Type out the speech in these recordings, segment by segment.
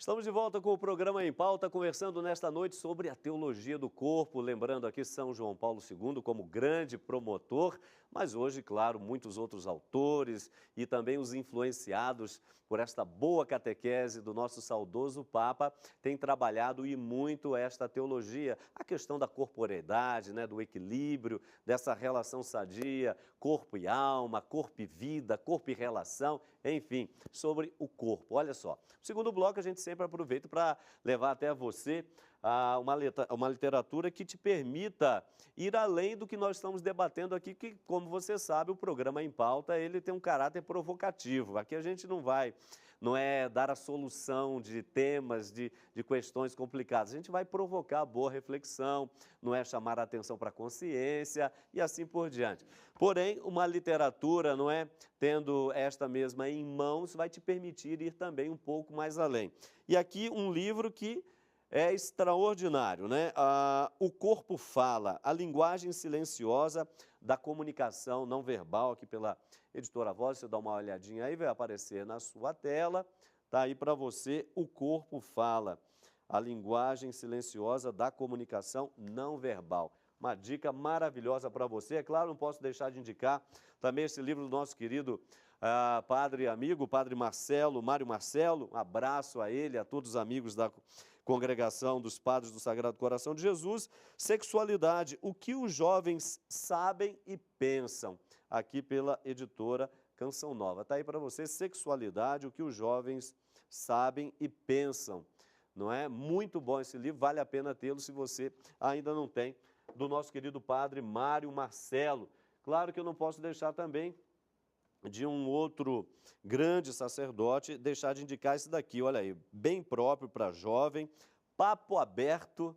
Estamos de volta com o programa Em Pauta, conversando nesta noite sobre a teologia do corpo, lembrando aqui São João Paulo II como grande promotor, mas hoje, claro, muitos outros autores e também os influenciados por esta boa catequese do nosso saudoso Papa têm trabalhado e muito esta teologia, a questão da corporeidade, do equilíbrio, dessa relação sadia, corpo e alma, corpo e vida, corpo e relação, enfim, sobre o corpo. Olha só, no segundo bloco a gente sempre aproveita para levar até você uma literatura que te permita ir além do que nós estamos debatendo aqui, que, como você sabe, o programa Em Pauta, ele tem um caráter provocativo. Aqui a gente não é dar a solução de temas, de questões complicadas. A gente vai provocar boa reflexão, não é chamar a atenção para a consciência e assim por diante. Porém, uma literatura, tendo esta mesma em mãos, vai te permitir ir também um pouco mais além. E aqui um livro que é extraordinário, O Corpo Fala, a linguagem silenciosa da comunicação não verbal, aqui pela Editora Voz. Você dá uma olhadinha aí, vai aparecer na sua tela, tá aí para você, O Corpo Fala, a linguagem silenciosa da comunicação não verbal. Uma dica maravilhosa para você. É claro, não posso deixar de indicar também esse livro do nosso querido padre e amigo, padre Marcelo, Mário Marcelo. Um abraço a ele, a todos os amigos da Congregação dos Padres do Sagrado Coração de Jesus. Sexualidade, o que os jovens sabem e pensam, aqui pela Editora Canção Nova. Está aí para você, Sexualidade, o que os jovens sabem e pensam. Não é? Muito bom esse livro, vale a pena tê-lo se você ainda não tem, do nosso querido padre Mário Marcelo. Claro que eu não posso deixar também de um outro grande sacerdote, deixar de indicar esse daqui, olha aí, bem próprio para jovem, Papo Aberto,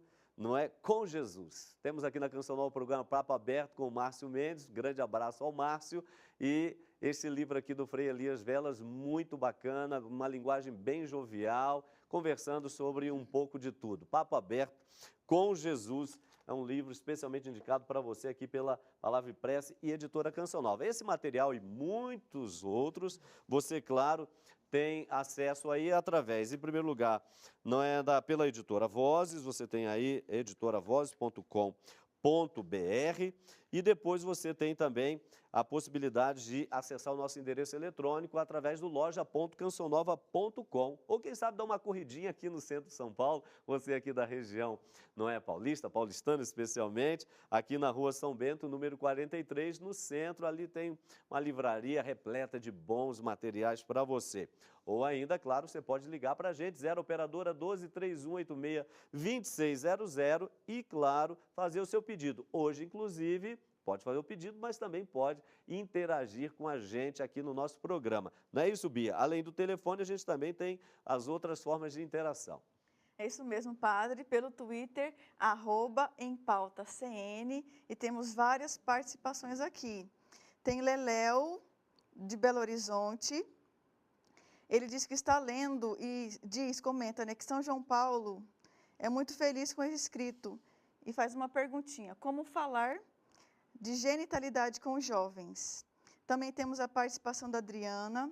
com Jesus. Temos aqui na Canção Nova o programa Papo Aberto com o Márcio Mendes, grande abraço ao Márcio, e esse livro aqui do Frei Elias Velas, muito bacana, uma linguagem bem jovial, conversando sobre um pouco de tudo. Papo Aberto com Jesus, é um livro especialmente indicado para você aqui pela Palavra e Prece e Editora Canção Nova. Esse material e muitos outros, você, claro, tem acesso aí através, em primeiro lugar, pela Editora Vozes, você tem aí editoravozes.com.br, e depois você tem também a possibilidade de acessar o nosso endereço eletrônico através do loja.cançãonova.com, ou quem sabe dar uma corridinha aqui no centro de São Paulo, você aqui da região, paulista, paulistana especialmente, aqui na rua São Bento, número 43, no centro, ali tem uma livraria repleta de bons materiais para você. Ou ainda, claro, você pode ligar para a gente, 0 operadora 12-3186-2600 e, claro, fazer o seu pedido. Hoje, inclusive, pode fazer o pedido, mas também pode interagir com a gente aqui no nosso programa. Não é isso, Bia? Além do telefone, a gente também tem as outras formas de interação. É isso mesmo, padre, pelo Twitter, @EmPautaCN, e temos várias participações aqui. Tem Leléo, de Belo Horizonte. Ele diz que está lendo e comenta, que São João Paulo é muito feliz com esse escrito e faz uma perguntinha: como falar de genitalidade com os jovens? Também temos a participação da Adriana,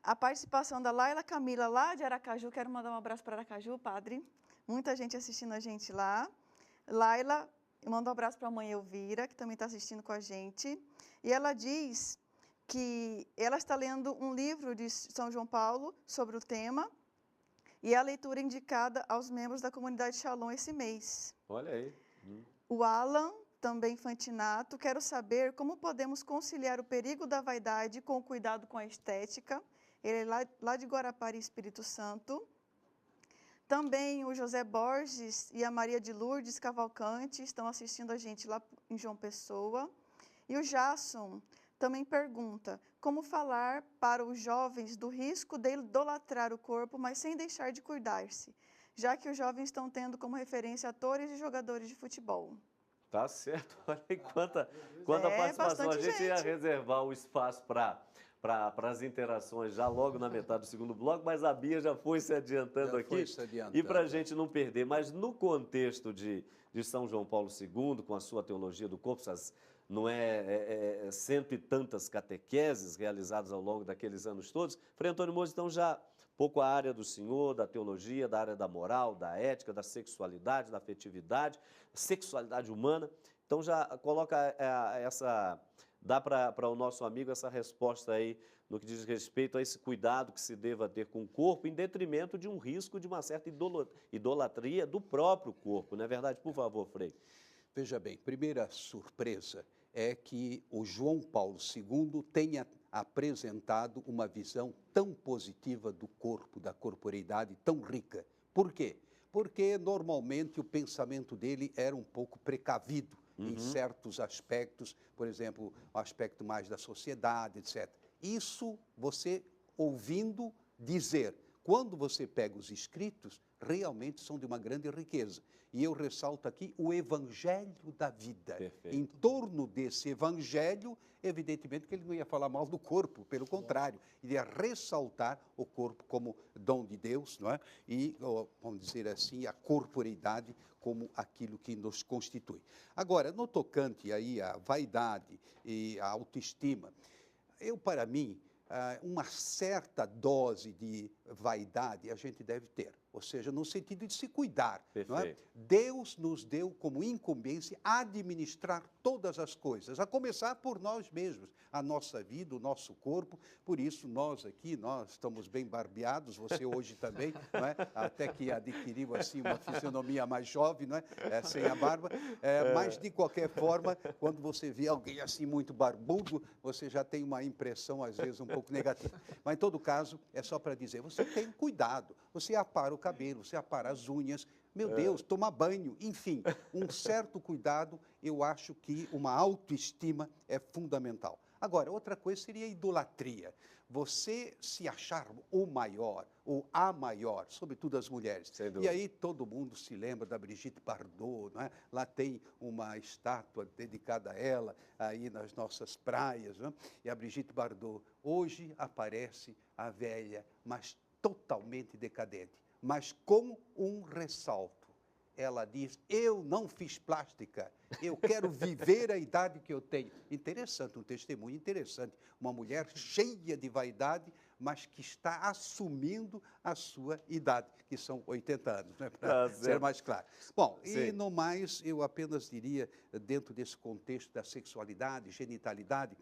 a participação da Laila Camila, lá de Aracaju. Quero mandar um abraço para Aracaju, padre. Muita gente assistindo a gente lá. Laila, eu mando um abraço para a mãe Elvira, que também está assistindo com a gente. E ela diz que ela está lendo um livro de São João Paulo sobre o tema, e é a leitura indicada aos membros da comunidade Shalom esse mês. Olha aí. O Alan, também Fantinato, quero saber como podemos conciliar o perigo da vaidade com o cuidado com a estética. Ele é lá de Guarapari, Espírito Santo. Também o José Borges e a Maria de Lourdes Cavalcante estão assistindo a gente lá em João Pessoa. E o Jasson também pergunta como falar para os jovens do risco de idolatrar o corpo, mas sem deixar de cuidar-se, já que os jovens estão tendo como referência atores e jogadores de futebol. Tá certo, olha aí quanta participação. A gente ia reservar o espaço para as interações já logo na metade do segundo bloco, mas a Bia já foi se adiantando aqui. E para a gente não perder, mas no contexto de São João Paulo II, com a sua teologia do corpo, cento e tantas catequeses realizadas ao longo daqueles anos todos, Frei Antônio Moura, então, já pouco a área do senhor, da teologia, da área da moral, da ética, da sexualidade, da afetividade, sexualidade humana. Então já coloca dá para o nosso amigo essa resposta aí no que diz respeito a esse cuidado que se deva ter com o corpo, em detrimento de um risco de uma certa idolatria do próprio corpo, não é verdade? Por favor, Frei. Veja bem, primeira surpresa é que o João Paulo II tenha apresentado uma visão tão positiva do corpo, da corporeidade, tão rica. Por quê? Porque normalmente o pensamento dele era um pouco precavido em certos aspectos, por exemplo, o aspecto mais da sociedade, etc. Isso você ouvindo dizer. Quando você pega os escritos, realmente são de uma grande riqueza. E eu ressalto aqui o evangelho da vida. Perfeito. Em torno desse evangelho, evidentemente que ele não ia falar mal do corpo, pelo contrário, ele ia ressaltar o corpo como dom de Deus, não é? E, vamos dizer assim, a corporeidade como aquilo que nos constitui. Agora, no tocante aí à vaidade e à autoestima, para mim, uma certa dose de vaidade a gente deve ter, ou seja, no sentido de se cuidar. Não é? Deus nos deu como incumbência administrar todas as coisas, a começar por nós mesmos, a nossa vida, o nosso corpo. Por isso, nós estamos bem barbeados, você hoje também, não é? Até que adquiriu assim, uma fisionomia mais jovem, não é? Sem a barba. Mas, de qualquer forma, quando você vê alguém assim muito barbudo, você já tem uma impressão, às vezes, um pouco negativa. Mas, em todo caso, é só para dizer, você tem cuidado, você apara o cabelo, você apara as unhas, meu Deus, toma banho, enfim, um certo cuidado, eu acho que uma autoestima é fundamental. Agora, outra coisa seria a idolatria. Você se achar o maior, ou a maior, sobretudo as mulheres. E aí todo mundo se lembra da Brigitte Bardot, não é? Lá tem uma estátua dedicada a ela, aí nas nossas praias, não é? E a Brigitte Bardot, hoje aparece a velha, mas totalmente decadente, mas com um ressalto. Ela diz, eu não fiz plástica, eu quero viver a idade que eu tenho. Interessante, um testemunho interessante. Uma mulher cheia de vaidade, mas que está assumindo a sua idade, que são 80 anos, né, para ser mais claro. Bom, e no mais, eu apenas diria, dentro desse contexto da sexualidade, genitalidade,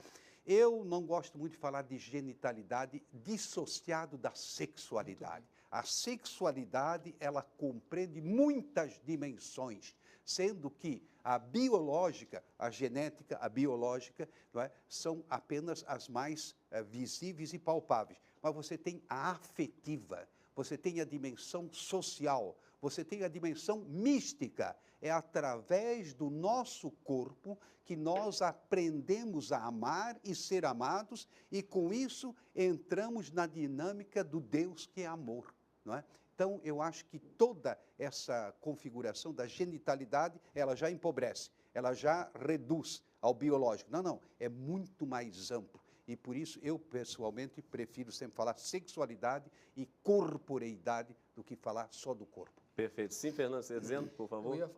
eu não gosto muito de falar de genitalidade dissociado da sexualidade. A sexualidade, ela compreende muitas dimensões, sendo que a biológica, a genética, a biológica, não é, são apenas as mais visíveis e palpáveis. Mas você tem a afetiva, você tem a dimensão social, você tem a dimensão mística. É através do nosso corpo que nós aprendemos a amar e ser amados, e com isso entramos na dinâmica do Deus que é amor. Não é? Então, eu acho que toda essa configuração da genitalidade, ela já empobrece, ela já reduz ao biológico. Não, é muito mais amplo. E por isso, eu, pessoalmente, prefiro sempre falar sexualidade e corporeidade do que falar só do corpo. Perfeito. Sim, Fernando, você dizendo, por favor?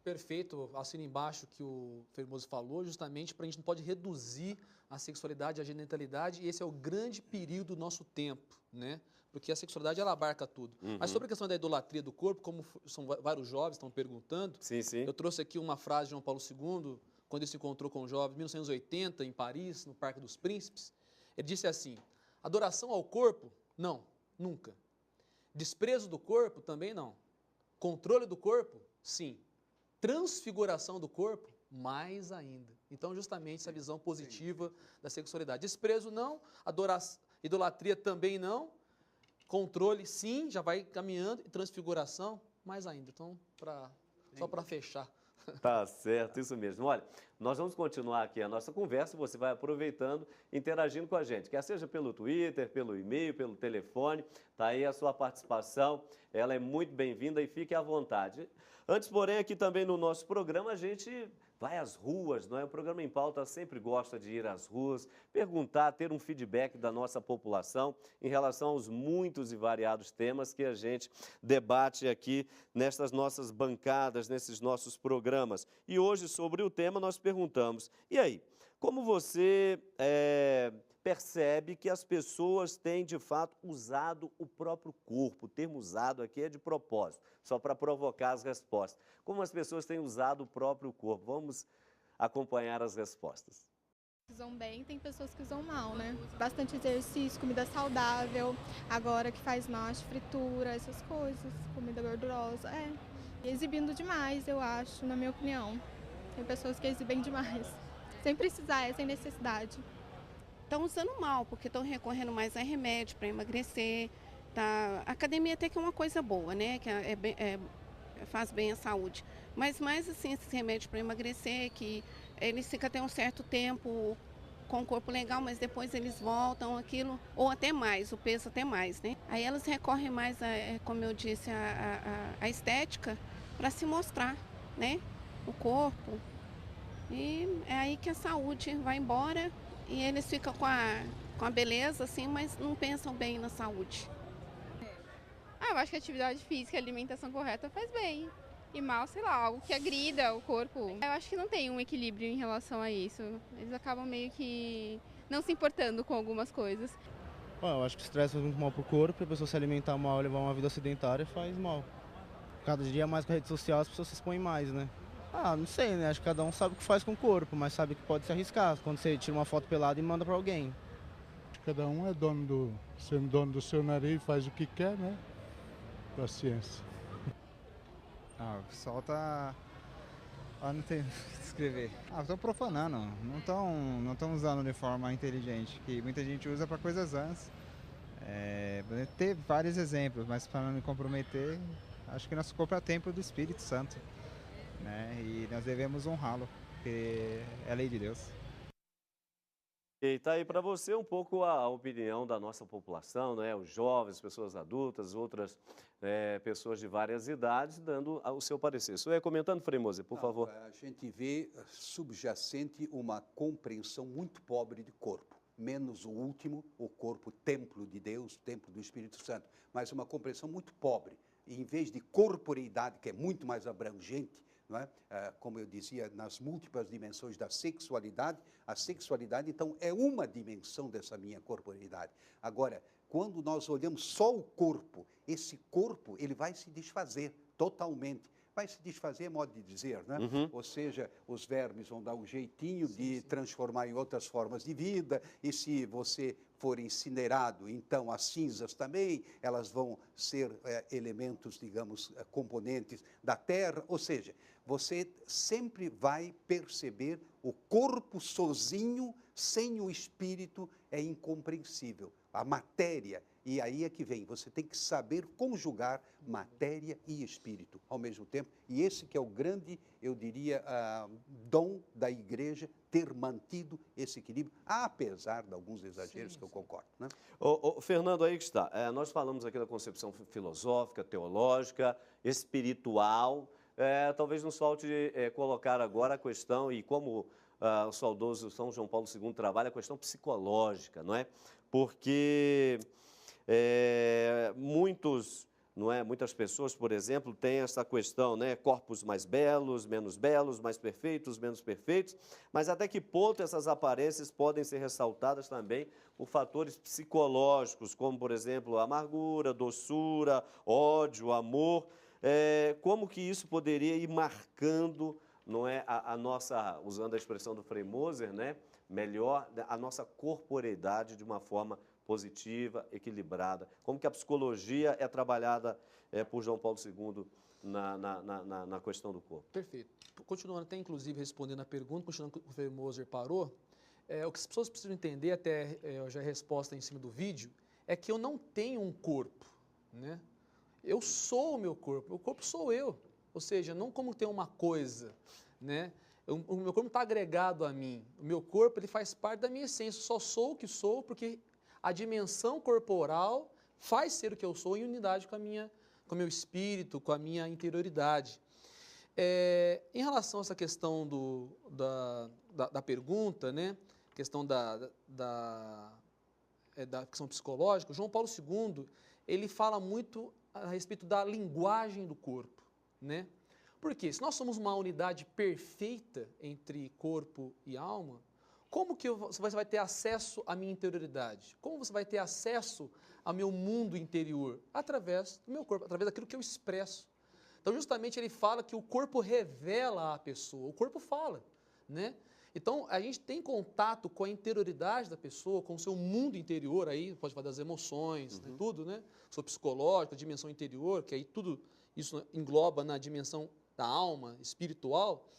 Perfeito, assino embaixo que o Fermoso falou, justamente para a gente não pode reduzir a sexualidade, a genitalidade, e esse é o grande perigo do nosso tempo, né? Porque a sexualidade, ela abarca tudo. Mas sobre a questão da idolatria do corpo, como são vários jovens estão perguntando, eu trouxe aqui uma frase de João Paulo II, quando ele se encontrou com um jovem em 1980, em Paris, no Parque dos Príncipes. Ele disse assim, adoração ao corpo? Não, nunca. Desprezo do corpo? Também não. Controle do corpo? Sim. Transfiguração do corpo? Mais ainda. Então, justamente, essa visão positiva da sexualidade. Desprezo não, idolatria também não, controle sim, já vai caminhando, e transfiguração, mais ainda. Então, só para fechar. Tá certo, isso mesmo. Olha, nós vamos continuar aqui a nossa conversa, você vai aproveitando, interagindo com a gente, quer seja pelo Twitter, pelo e-mail, pelo telefone, tá aí a sua participação, ela é muito bem-vinda e fique à vontade. Antes, porém, aqui também no nosso programa, a gente vai às ruas, não é? O programa Em Pauta sempre gosta de ir às ruas, perguntar, ter um feedback da nossa população em relação aos muitos e variados temas que a gente debate aqui nestas nossas bancadas, nesses nossos programas. E hoje, sobre o tema, nós perguntamos, e aí, como você percebe que as pessoas têm, de fato, usado o próprio corpo. O termo usado aqui é de propósito, só para provocar as respostas. Como as pessoas têm usado o próprio corpo? Vamos acompanhar as respostas. Usam bem, tem pessoas que usam mal, né? Bastante exercício, comida saudável, agora que faz mal, fritura, essas coisas, comida gordurosa, E exibindo demais, eu acho, na minha opinião. Tem pessoas que exibem demais, sem precisar, sem necessidade. Estão usando mal, porque estão recorrendo mais a remédio para emagrecer. Tá? A academia até que é uma coisa boa, né? Que faz bem à saúde. Mas mais assim, esses remédios para emagrecer, que eles ficam até um certo tempo com o corpo legal, mas depois eles voltam aquilo, ou até mais, o peso até mais, né? Aí elas recorrem mais, como eu disse, a estética para se mostrar, né? O corpo. E é aí que a saúde vai embora e eles ficam com a beleza, assim, mas não pensam bem na saúde. Eu acho que a atividade física e a alimentação correta faz bem. E mal, sei lá, algo que agrida o corpo. Eu acho que não tem um equilíbrio em relação a isso. Eles acabam meio que não se importando com algumas coisas. Eu acho que o estresse faz muito mal pro corpo, a pessoa se alimentar mal, levar uma vida sedentária faz mal. Cada dia mais com a rede social as pessoas se expõem mais, né? Não sei, né? Acho que cada um sabe o que faz com o corpo, mas sabe que pode se arriscar. Quando você tira uma foto pelada e manda pra alguém. Cada um é sendo dono do seu nariz, faz o que quer, né? Paciência. O pessoal tá... não tem o que descrever. Estão profanando, não estão usando de forma inteligente, que muita gente usa para coisas antes. Ter vários exemplos, mas para não me comprometer, acho que nosso corpo é o templo do Espírito Santo, né? E nós devemos honrá-lo, porque é a lei de Deus. E está aí para você um pouco a opinião da nossa população, né? Os jovens, pessoas adultas, outras pessoas de várias idades, dando o seu parecer. Isso é comentando, Frei Moser, por favor. A gente vê subjacente uma compreensão muito pobre de corpo, menos o último, o corpo templo de Deus, templo do Espírito Santo, mas uma compreensão muito pobre. E em vez de corporeidade, que é muito mais abrangente, não é? Como eu dizia, nas múltiplas dimensões da sexualidade, a sexualidade, então, é uma dimensão dessa minha corporeidade. Agora, quando nós olhamos só o corpo, esse corpo, ele vai se desfazer totalmente. Vai se desfazer, é modo de dizer, né? Ou seja, os vermes vão dar um jeitinho de transformar em outras formas de vida, e se você for incinerado, então as cinzas também, elas vão ser elementos, digamos, componentes da terra, ou seja, você sempre vai perceber o corpo sozinho, sem o espírito, é incompreensível. A matéria, e aí é que vem, você tem que saber conjugar matéria e espírito ao mesmo tempo, e esse que é o grande, eu diria, dom da igreja, ter mantido esse equilíbrio, apesar de alguns exageros que eu concordo, né? Fernando, aí que está, nós falamos aqui da concepção filosófica, teológica, espiritual, talvez nos falte colocar agora a questão, e como o saudoso São João Paulo II trabalha, a questão psicológica, não é? Porque muitas pessoas, por exemplo, têm essa questão, né? Corpos mais belos, mais perfeitos, menos perfeitos, mas até que ponto essas aparências podem ser ressaltadas também por fatores psicológicos, como, por exemplo, amargura, doçura, ódio, amor, como que isso poderia ir marcando, não é, a nossa, usando a expressão do Frei Moser, né? Melhor, a nossa corporeidade de uma forma positiva, equilibrada. Como que a psicologia é trabalhada por João Paulo II na questão do corpo? Perfeito. Continuando até, inclusive, respondendo a pergunta, continuando o que o Frei Moser parou, o que as pessoas precisam entender, até já a resposta em cima do vídeo, é que eu não tenho um corpo, né? Eu sou o meu corpo sou eu. Ou seja, não como ter uma coisa, né? O meu corpo não está agregado a mim. O meu corpo, ele faz parte da minha essência. Eu só sou o que sou porque a dimensão corporal faz ser o que eu sou em unidade com o meu espírito, com a minha interioridade. Em relação a essa questão da pergunta, né? Questão da questão psicológica, João Paulo II, ele fala muito a respeito da linguagem do corpo, né? Porque se nós somos uma unidade perfeita entre corpo e alma, Como que você vai ter acesso à minha interioridade? Como você vai ter acesso ao meu mundo interior? Através do meu corpo, através daquilo que eu expresso. Então, justamente, ele fala que o corpo revela a pessoa, o corpo fala, né? Então, a gente tem contato com a interioridade da pessoa, com o seu mundo interior, aí pode falar das emoções, né, tudo, né? O seu psicológico, a dimensão interior, que aí tudo isso engloba na dimensão da alma, espiritual,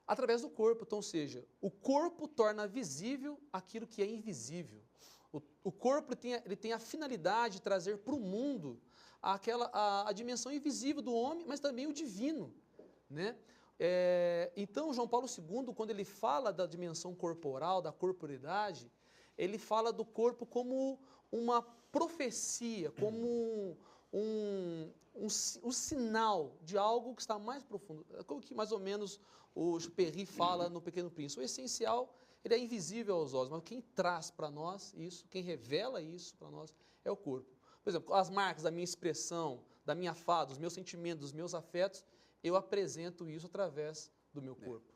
através do corpo. Então, ou seja, o corpo torna visível aquilo que é invisível. O corpo ele tem a finalidade de trazer para o mundo a dimensão invisível do homem, mas também o divino, né? Então, João Paulo II, quando ele fala da dimensão corporal, da corporeidade, ele fala do corpo como uma profecia, como um sinal de algo que está mais profundo. É como que mais ou menos o Perry fala no Pequeno Príncipe. O essencial, ele é invisível aos olhos, mas quem traz para nós isso, quem revela isso para nós, é o corpo. Por exemplo, as marcas da minha expressão, da minha fala, dos meus sentimentos, dos meus afetos, eu apresento isso através do meu corpo.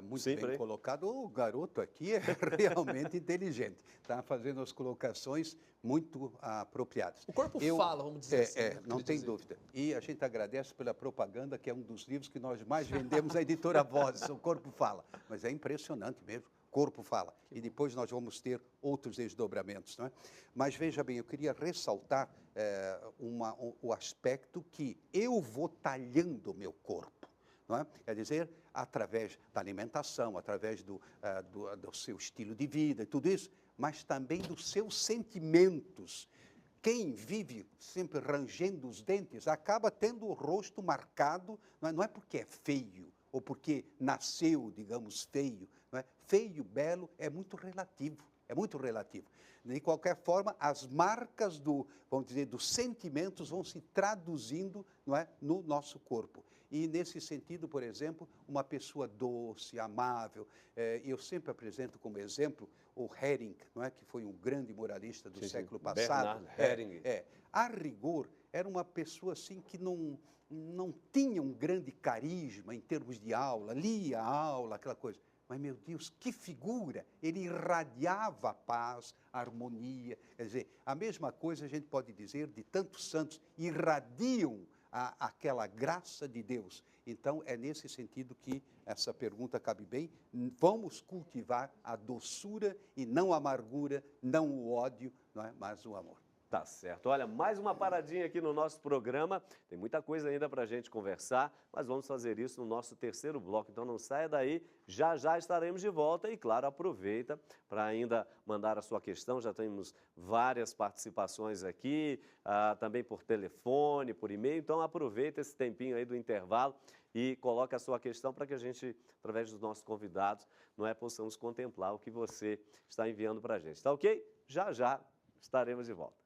Muito bem colocado. O garoto aqui é realmente inteligente. Está fazendo as colocações muito apropriadas. O corpo fala, vamos dizer assim. Não tem dúvida. E a gente agradece pela propaganda, que é um dos livros que nós mais vendemos, a editora Vozes, O Corpo Fala. Mas é impressionante mesmo. Corpo fala. E depois nós vamos ter outros desdobramentos, não é? Mas veja bem, eu queria ressaltar o aspecto que eu vou talhando o meu corpo, não é? Quer dizer, através da alimentação, através do seu estilo de vida e tudo isso, mas também dos seus sentimentos. Quem vive sempre rangendo os dentes acaba tendo o rosto marcado, não é porque é feio, ou porque nasceu, digamos, feio. Não é? Feio, belo, é muito relativo, é muito relativo. De qualquer forma, as marcas vamos dizer, dos sentimentos vão se traduzindo, não é, no nosso corpo. E, nesse sentido, por exemplo, uma pessoa doce, amável, eu sempre apresento como exemplo o Hering, não é, que foi um grande moralista do século passado. Bernard Hering. A rigor, era uma pessoa assim que não tinha um grande carisma em termos de aula, lia a aula, aquela coisa. Mas, meu Deus, que figura! Ele irradiava a paz, a harmonia. Quer dizer, a mesma coisa a gente pode dizer de tantos santos, irradiam aquela graça de Deus. Então, é nesse sentido que essa pergunta cabe bem. Vamos cultivar a doçura e não a amargura, não o ódio, não é? Mas o amor. Tá certo. Olha, mais uma paradinha aqui no nosso programa. Tem muita coisa ainda para a gente conversar, mas vamos fazer isso no nosso terceiro bloco. Então não saia daí, já já estaremos de volta e, claro, aproveita para ainda mandar a sua questão. Já temos várias participações aqui, também por telefone, por e-mail. Então aproveita esse tempinho aí do intervalo e coloca a sua questão para que a gente, através dos nossos convidados, possamos contemplar o que você está enviando para a gente. Tá ok? Já já estaremos de volta.